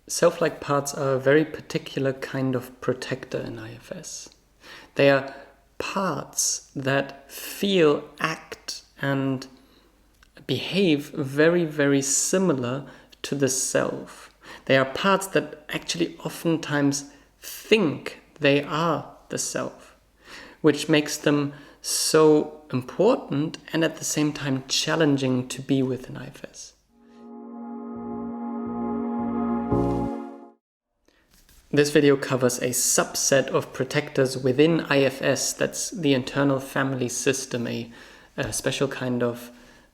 Self-like parts are a very particular kind of protector in IFS. They are parts that feel, act, and behave very, very similar to the self. They are parts that actually oftentimes think they are the self, which makes them so important and at the same time challenging to be with in IFS. This video covers a subset of protectors within IFS, that's the internal family system, a special kind of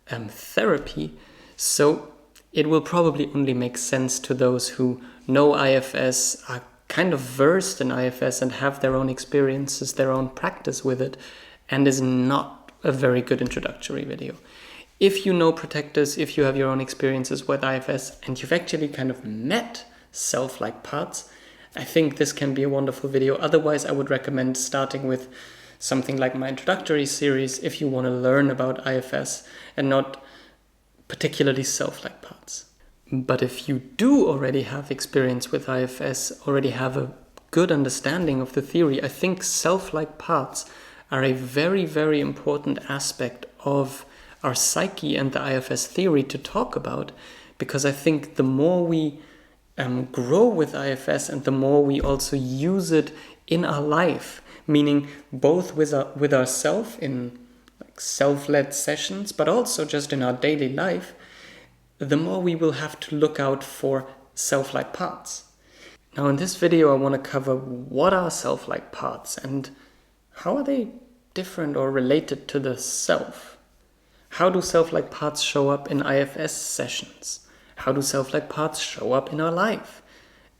therapy. So it will probably only make sense to those who know IFS, are kind of versed in IFS and have their own experiences, their own practice with it, and is not a very good introductory video. If you know protectors, if you have your own experiences with IFS and you've actually kind of met self-like parts, I think this can be a wonderful video. Otherwise, I would recommend starting with something like my introductory series if you want to learn about IFS and not particularly self-like parts. But if you do already have experience with IFS, already have a good understanding of the theory, I think self-like parts are a very, very important aspect of our psyche and the IFS theory to talk about, because I think the more we grow with IFS and the more we also use it in our life, meaning both with ourselves in like self-led sessions, but also just in our daily life, the more we will have to look out for self-like parts. Now in this video I want to cover what are self-like parts and how are they different or related to the self. How do self-like parts show up in IFS sessions? How do self-like parts show up in our life?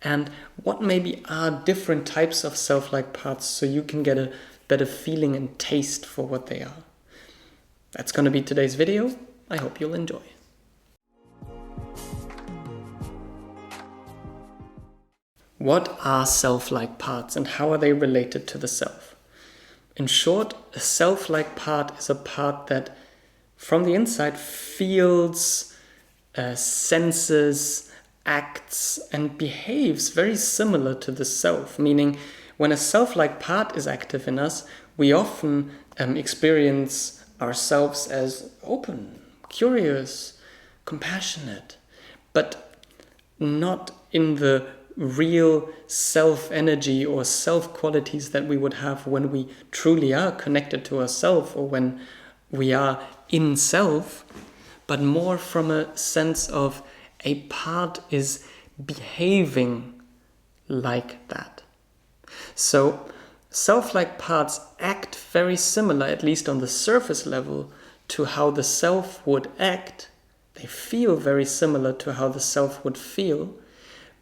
And what maybe are different types of self-like parts so you can get a better feeling and taste for what they are. That's going to be today's video. I hope you'll enjoy. What are self-like parts and how are they related to the self? In short, a self-like part is a part that from the inside feels, senses, acts, and behaves very similar to the self. Meaning, when a self-like part is active in us, we often experience ourselves as open, curious, compassionate, but not in the real self-energy or self-qualities that we would have when we truly are connected to ourselves or when we are in self, but more from a sense of a part is behaving like that. So self-like parts act very similar, at least on the surface level, to how the self would act. They feel very similar to how the self would feel.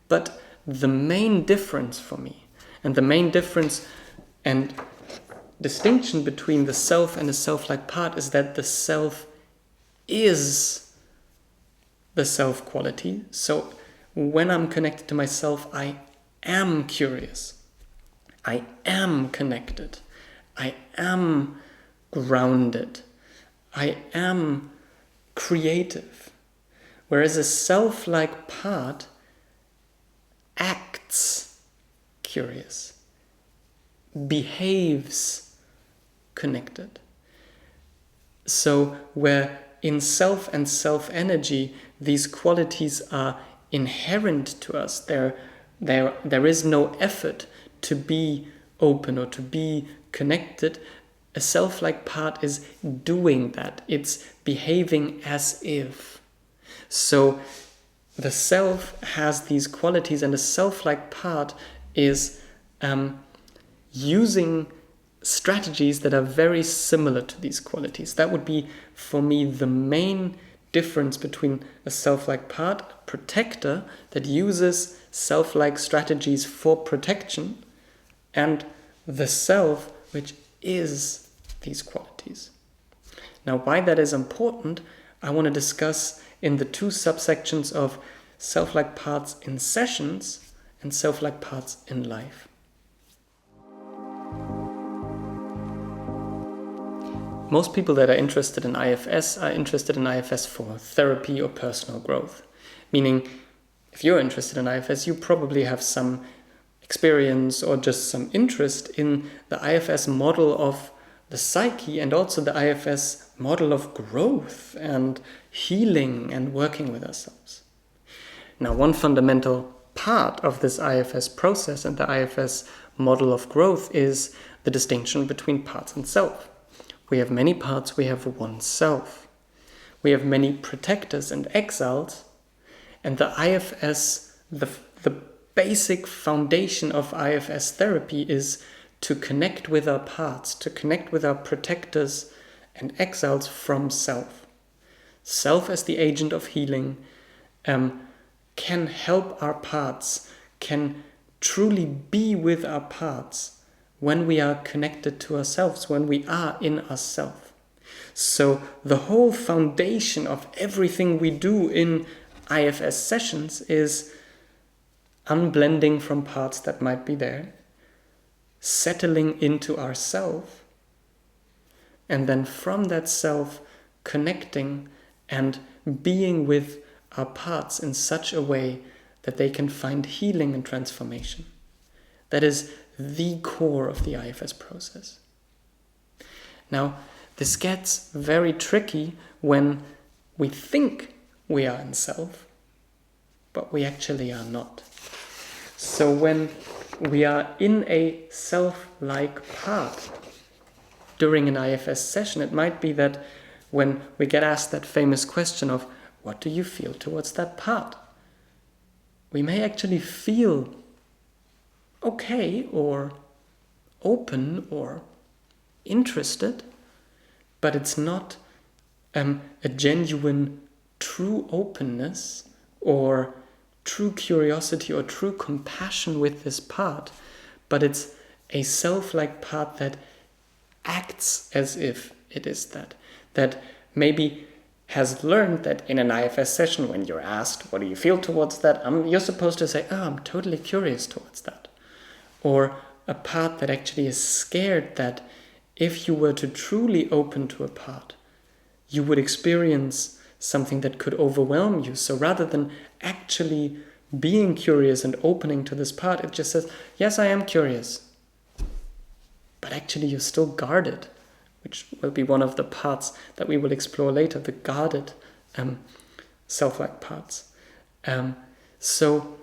But the main difference for me, and the main difference and distinction between the self and the self-like part is that the self is the self quality. So when I'm connected to myself, I am curious. I am connected. I am grounded. I am creative. Whereas a self-like part acts curious, behaves connected. So where in self and self-energy, these qualities are inherent to us. There is no effort to be open or to be connected. A self-like part is doing that. It's behaving as if. So the self has these qualities, and a self-like part is using strategies that are very similar to these qualities. That would be, for me, the main difference between a self-like part, a protector that uses self-like strategies for protection, and the self, which is these qualities. Now, why that is important, I want to discuss in the two subsections of self-like parts in sessions and self-like parts in life. Most people that are interested in IFS are interested in IFS for therapy or personal growth, meaning if you're interested in IFS, you probably have some experience or just some interest in the IFS model of the psyche and also the IFS model of growth and healing and working with ourselves. Now, one fundamental part of this IFS process and the IFS model of growth is the distinction between parts and self. We have many parts, we have one self. We have many protectors and exiles, and the IFS, the basic foundation of IFS therapy is to connect with our parts, to connect with our protectors and exiles from self. Self as the agent of healing can help our parts, can truly be with our parts when we are connected to ourselves, when we are in ourself. So the whole foundation of everything we do in IFS sessions is unblending from parts that might be there, settling into ourself, and then from that self connecting and being with our parts in such a way that they can find healing and transformation. That is the core of the IFS process. Now, this gets very tricky when we think we are in self, but we actually are not. So when we are in a self-like part during an IFS session, it might be that when we get asked that famous question of, what do you feel towards that part? We may actually feel okay or open or interested, but it's not a genuine true openness or true curiosity or true compassion with this part, but it's a self-like part that acts as if it is that maybe has learned that in an IFS session, when you're asked, what do you feel towards that? You're supposed to say, I'm totally curious towards that. Or a part that actually is scared that if you were to truly open to a part, you would experience something that could overwhelm you. So rather than actually being curious and opening to this part, it just says, yes, I am curious. But actually you're still guarded, which will be one of the parts that we will explore later, the guarded self-like parts. So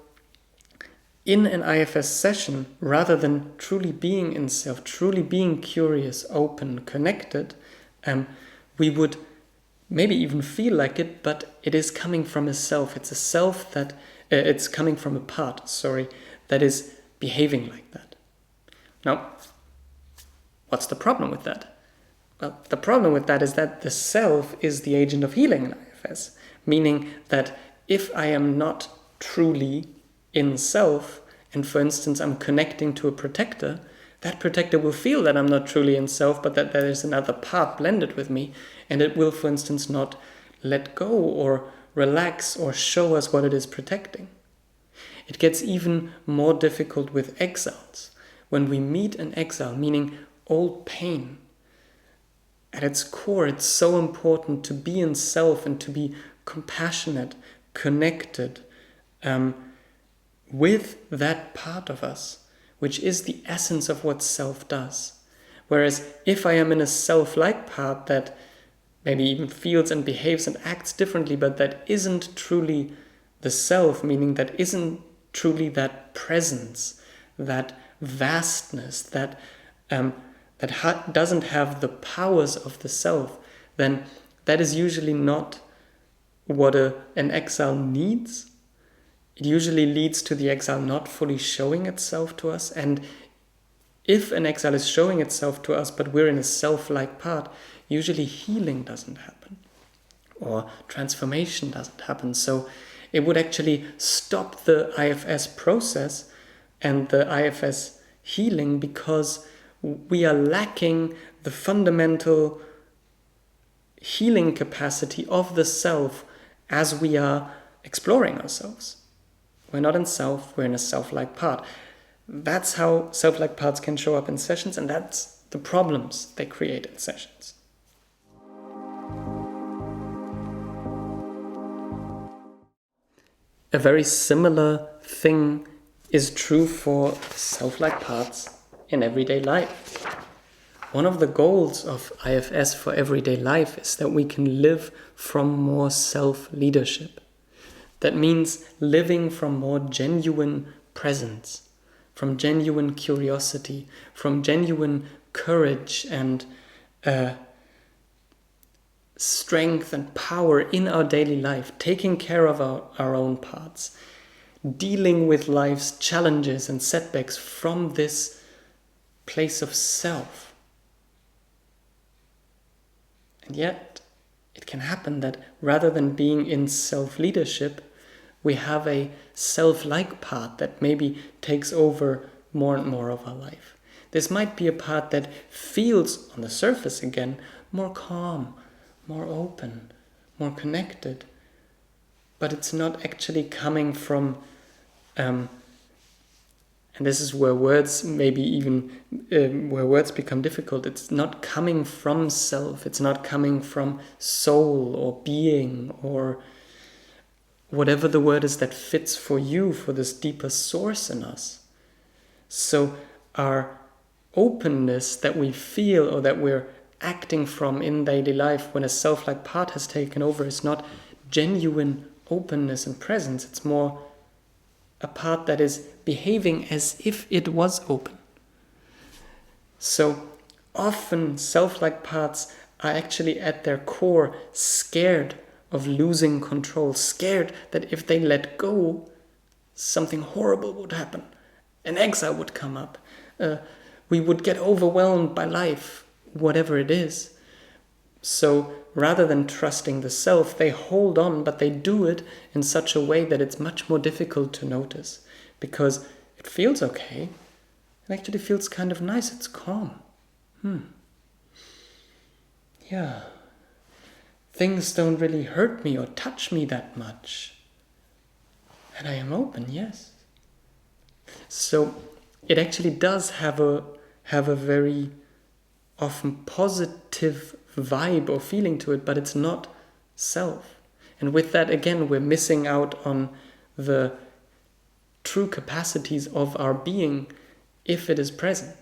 in an IFS session, rather than truly being in self, truly being curious, open, connected, we would maybe even feel like it, but it is coming from a self. It's a self that, it's coming from a part, that is behaving like that. Now, what's the problem with that? Well, the problem with that is that the self is the agent of healing in IFS, meaning that if I am not truly in self, and for instance, I'm connecting to a protector, that protector will feel that I'm not truly in self, but that there is another part blended with me, and it will, for instance, not let go or relax or show us what it is protecting. It gets even more difficult with exiles. When we meet an exile, meaning old pain, at its core, it's so important to be in self and to be compassionate, connected with that part of us, which is the essence of what self does. Whereas if I am in a self-like part that maybe even feels and behaves and acts differently, but that isn't truly the self, meaning that isn't truly that presence, that vastness, that doesn't have the powers of the self, then that is usually not what an exile needs. It usually leads to the exile not fully showing itself to us. And if an exile is showing itself to us, but we're in a self-like part, usually healing doesn't happen or transformation doesn't happen. So it would actually stop the IFS process and the IFS healing because we are lacking the fundamental healing capacity of the self as we are exploring ourselves. We're not in self, we're in a self-like part. That's how self-like parts can show up in sessions, and that's the problems they create in sessions. A very similar thing is true for self-like parts in everyday life. One of the goals of IFS for everyday life is that we can live from more self-leadership. That means living from more genuine presence, from genuine curiosity, from genuine courage and strength and power in our daily life, taking care of our own parts, dealing with life's challenges and setbacks from this place of self. And yet, it can happen that rather than being in self-leadership, we have a self-like part that maybe takes over more and more of our life. This might be a part that feels, on the surface again, more calm, more open, more connected. But it's not actually coming from, and this is where words maybe even, where words become difficult. It's not coming from self, it's not coming from soul or being or whatever the word is that fits for you, for this deeper source in us. So our openness that we feel or that we're acting from in daily life when a self-like part has taken over is not genuine openness and presence. It's more a part that is behaving as if it was open. So often self-like parts are actually at their core scared of losing control, scared that if they let go, something horrible would happen. An exile would come up. We would get overwhelmed by life, whatever it is. So rather than trusting the self, they hold on, but they do it in such a way that it's much more difficult to notice because it feels okay. It actually feels kind of nice. It's calm. Yeah. Things don't really hurt me or touch me that much. And I am open, yes. So it actually does have a very often positive vibe or feeling to it, but it's not self. And with that, again, we're missing out on the true capacities of our being if it is present.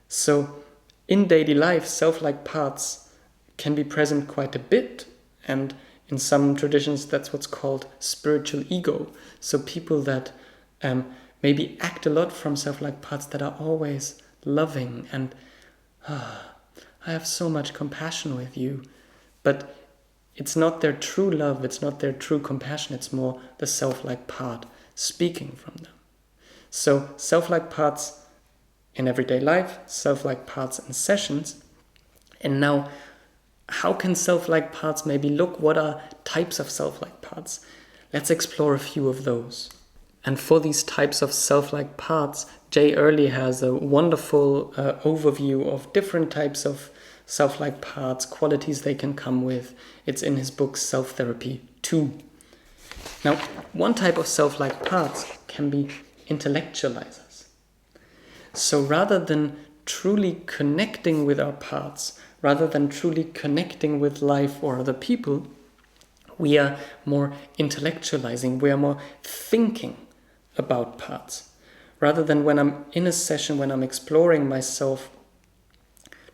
So in daily life, self-like parts can be present quite a bit, and in some traditions that's what's called spiritual ego. So people that maybe act a lot from self-like parts that are always loving and I have so much compassion with you, but it's not their true love, it's not their true compassion, it's more the self-like part speaking from them. So self-like parts in everyday life, self-like parts in sessions, and now how can self-like parts maybe look? What are types of self-like parts? Let's explore a few of those. And for these types of self-like parts, Jay Early has a wonderful overview of different types of self-like parts, qualities they can come with. It's in his book Self-Therapy 2. Now, one type of self-like parts can be intellectualizers. So rather than truly connecting with our parts, rather than truly connecting with life or other people, we are more intellectualizing, we are more thinking about parts. Rather than when I'm in a session, when I'm exploring myself,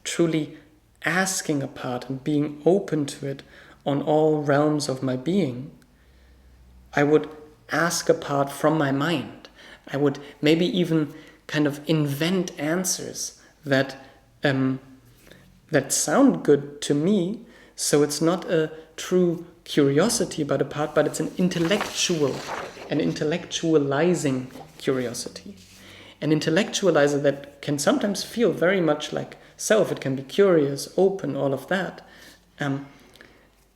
truly asking a part and being open to it on all realms of my being, I would ask a part from my mind. I would maybe even kind of invent answers that sound good to me. So it's not a true curiosity about a part, but it's an intellectualizing curiosity. An intellectualizer that can sometimes feel very much like self. It can be curious, open, all of that. An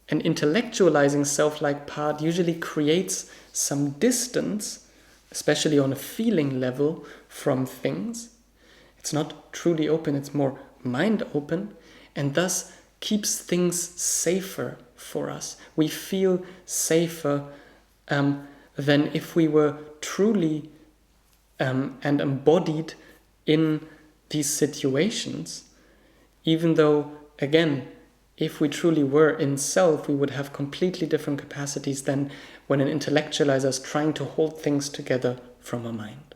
intellectualizing self-like part usually creates some distance, especially on a feeling level, from things. It's not truly open, it's more mind open, and thus keeps things safer for us. We feel safer than if we were truly and embodied in these situations, even though, again, if we truly were in self, we would have completely different capacities than when an intellectualizer is trying to hold things together from a mind.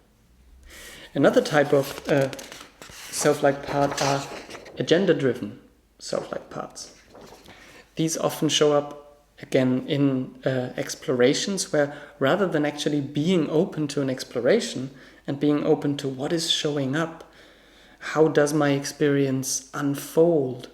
Another type of self-like part are agenda-driven self-like parts. These often show up again in explorations where, rather than actually being open to an exploration and being open to what is showing up, how does my experience unfold,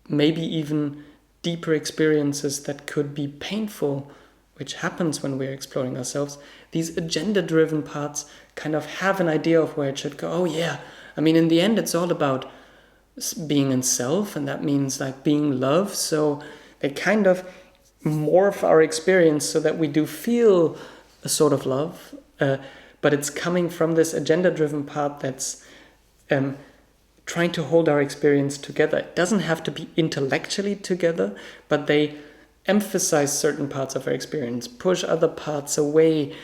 maybe even deeper experiences that could be painful, which happens when we're exploring ourselves, these agenda-driven parts kind of have an idea of where it should go. Oh yeah, I mean, in the end, it's all about being in self, and that means like being love. So they kind of morph our experience so that we do feel a sort of love, but it's coming from this agenda-driven part that's trying to hold our experience together. It doesn't have to be intellectually together, but they emphasize certain parts of our experience, push other parts away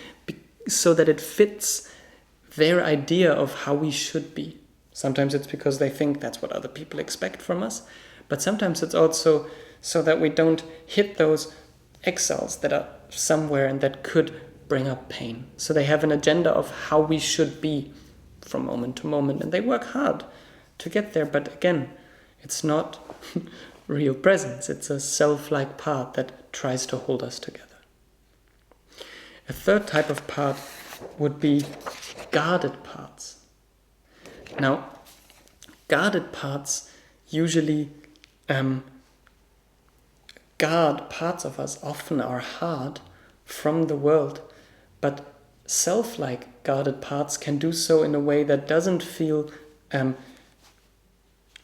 so that it fits their idea of how we should be. Sometimes it's because they think that's what other people expect from us, but sometimes it's also so that we don't hit those excels that are somewhere and that could bring up pain. So they have an agenda of how we should be from moment to moment, and they work hard to get there, but again, it's not real presence. It's a self-like part that tries to hold us together. A third type of part would be guarded parts. Now, guarded parts usually guard parts of us, often are hard from the world, but self-like guarded parts can do so in a way that doesn't feel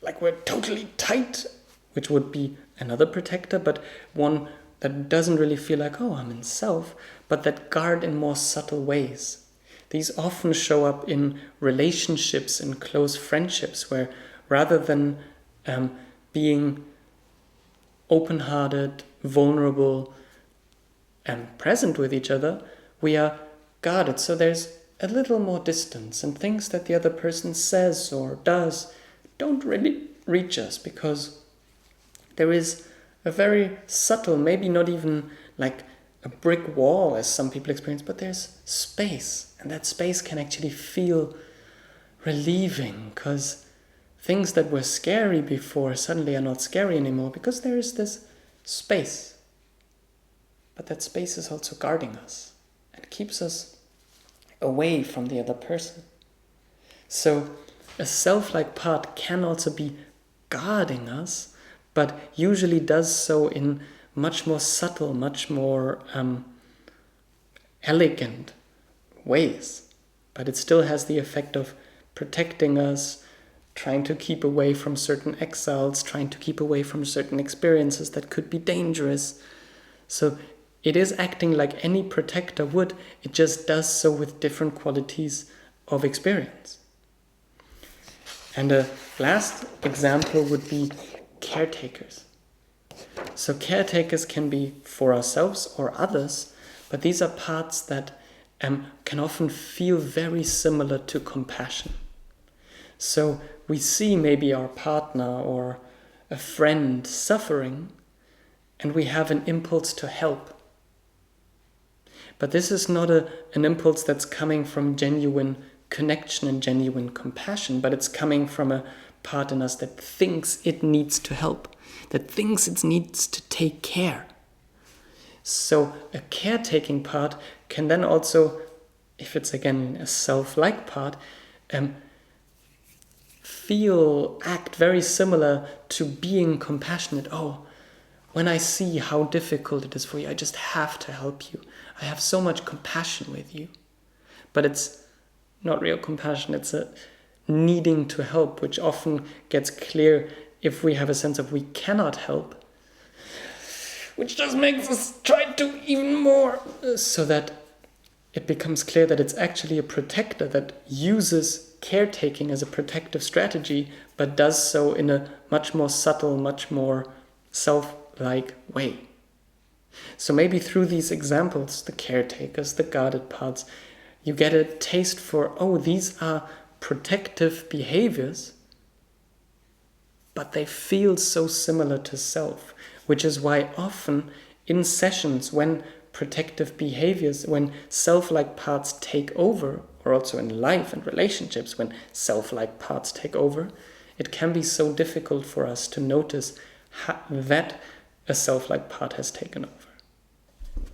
like we're totally tight, which would be another protector, but one that doesn't really feel like, oh, I'm in self, but that guard in more subtle ways. These often show up in relationships, in close friendships, where rather than being open-hearted, vulnerable, and present with each other, we are guarded. So there's a little more distance, and things that the other person says or does don't really reach us, because there is a very subtle, maybe not even like a brick wall as some people experience, but there's space, and that space can actually feel relieving, because things that were scary before suddenly are not scary anymore, because there is this space. But that space is also guarding us and keeps us away from the other person. So a self-like part can also be guarding us, but usually does so in much more subtle, much more elegant ways. But it still has the effect of protecting us, trying to keep away from certain exiles, trying to keep away from certain experiences that could be dangerous. So it is acting like any protector would, it just does so with different qualities of experience. And a last example would be caretakers. So caretakers can be for ourselves or others, but these are parts that can often feel very similar to compassion. So we see maybe our partner or a friend suffering, and we have an impulse to help. But this is not an impulse that's coming from genuine connection and genuine compassion, but it's coming from a part in us that thinks it needs to help, that thinks it needs to take care. So a caretaking part can then also, if it's again a self-like part, act very similar to being compassionate. Oh, when I see how difficult it is for you, I just have to help you. I have so much compassion with you. But it's not real compassion, it's a needing to help, which often gets clear if we have a sense of we cannot help, which just makes us try to even more, so that it becomes clear that it's actually a protector that uses caretaking as a protective strategy, but does so in a much more subtle, much more self-like way. So maybe through these examples, the caretakers, the guarded parts, you get a taste for, oh, these are protective behaviors, but they feel so similar to self, which is why often in sessions when protective behaviors, when self-like parts take over, or also in life and relationships when self-like parts take over, it can be so difficult for us to notice that a self-like part has taken over.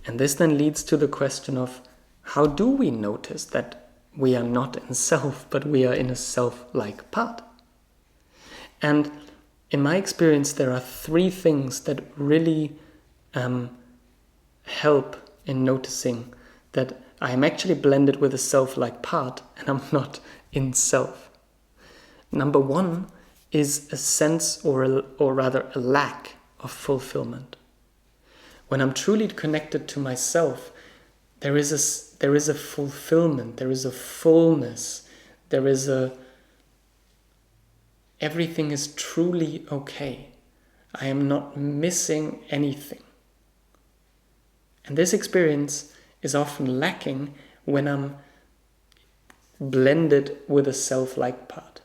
And this then leads to the question of, how do we notice that we are not in self, but we are in a self-like part? And in my experience, there are 3 things that really help in noticing that I am actually blended with a self-like part and I'm not in self. Number 1 is a sense or rather a lack of fulfillment. When I'm truly connected to myself, there is a fulfillment, there is a fullness, everything is truly okay. I am not missing anything. And this experience is often lacking when I'm blended with a self-like part.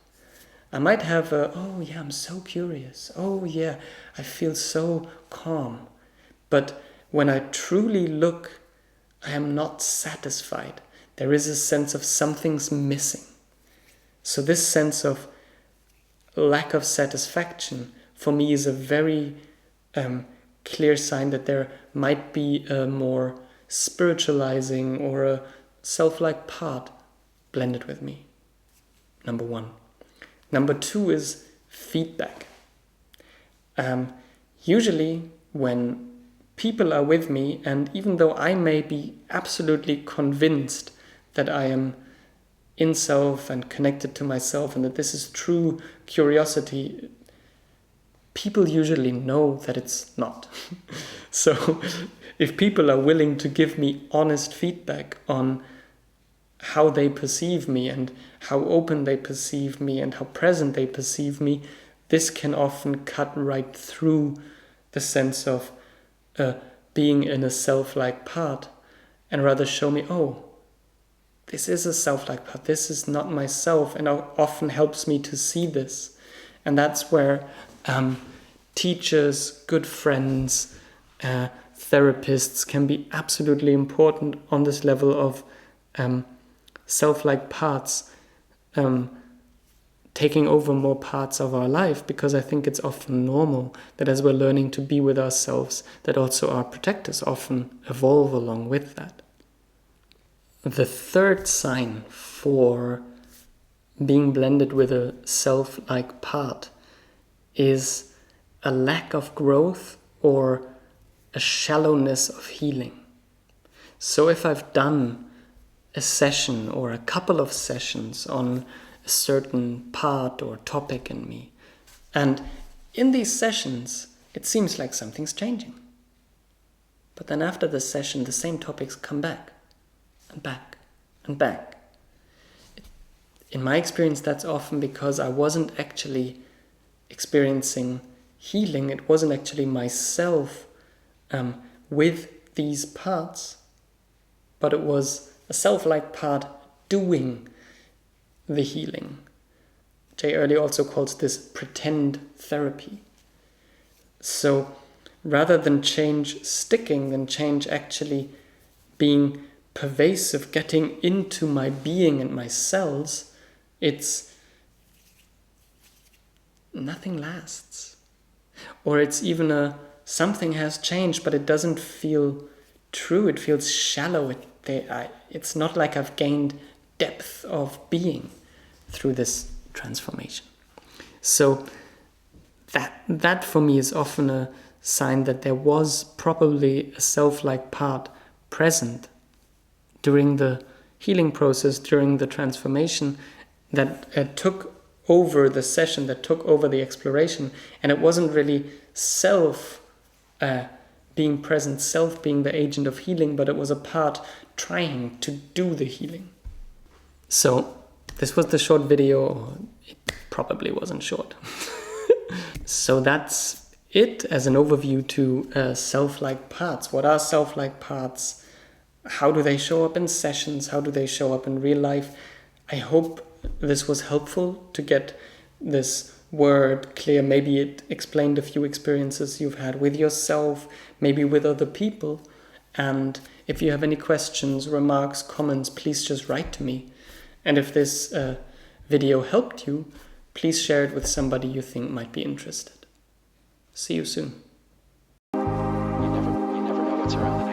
I might have oh yeah, I'm so curious. Oh yeah, I feel so calm. But when I truly look, I am not satisfied. There is a sense of something's missing. So this sense of lack of satisfaction for me is a very clear sign that there might be a more spiritualizing or a self-like part blended with me. Number 1. Number 2 is feedback. Usually when people are with me, and even though I may be absolutely convinced that I am in self and connected to myself and that this is true curiosity, people usually know that it's not. So if people are willing to give me honest feedback on how they perceive me and how open they perceive me and how present they perceive me, this can often cut right through the sense of being in a self-like part and rather show me, oh, this is a self-like part, this is not myself, and often helps me to see this. And that's where teachers, good friends, therapists can be absolutely important on this level of self-like parts taking over more parts of our life, because I think it's often normal that as we're learning to be with ourselves, that also our protectors often evolve along with that. The third sign for being blended with a self-like part is a lack of growth or a shallowness of healing. So if I've done a session or a couple of sessions on a certain part or topic in me, and in these sessions it seems like something's changing, but then after the session the same topics come back and back and back. In my experience, that's often because I wasn't actually experiencing healing. It wasn't actually myself with these parts, but it was a self-like part doing the healing. Jay Early also calls this pretend therapy. So rather than change sticking, than change actually being pervasive, getting into my being and my cells, it's nothing lasts. Or it's even something has changed, but it doesn't feel true. It feels shallow. It's not like I've gained depth of being through this transformation. So that for me is often a sign that there was probably a self-like part present during the healing process, during the transformation, that took over the session, that took over the exploration, and it wasn't really self being present, self being the agent of healing, but it was a part trying to do the healing. So this was the short video. It probably wasn't short. So that's it as an overview to self-like parts. What are self-like parts? How do they show up in sessions? How do they show up in real life? I hope this was helpful to get this word clear. Maybe it explained a few experiences you've had with yourself, maybe with other people. And if you have any questions, remarks, comments, please just write to me. And if this video helped you, please share it with somebody you think might be interested. See you soon. You never know what's around the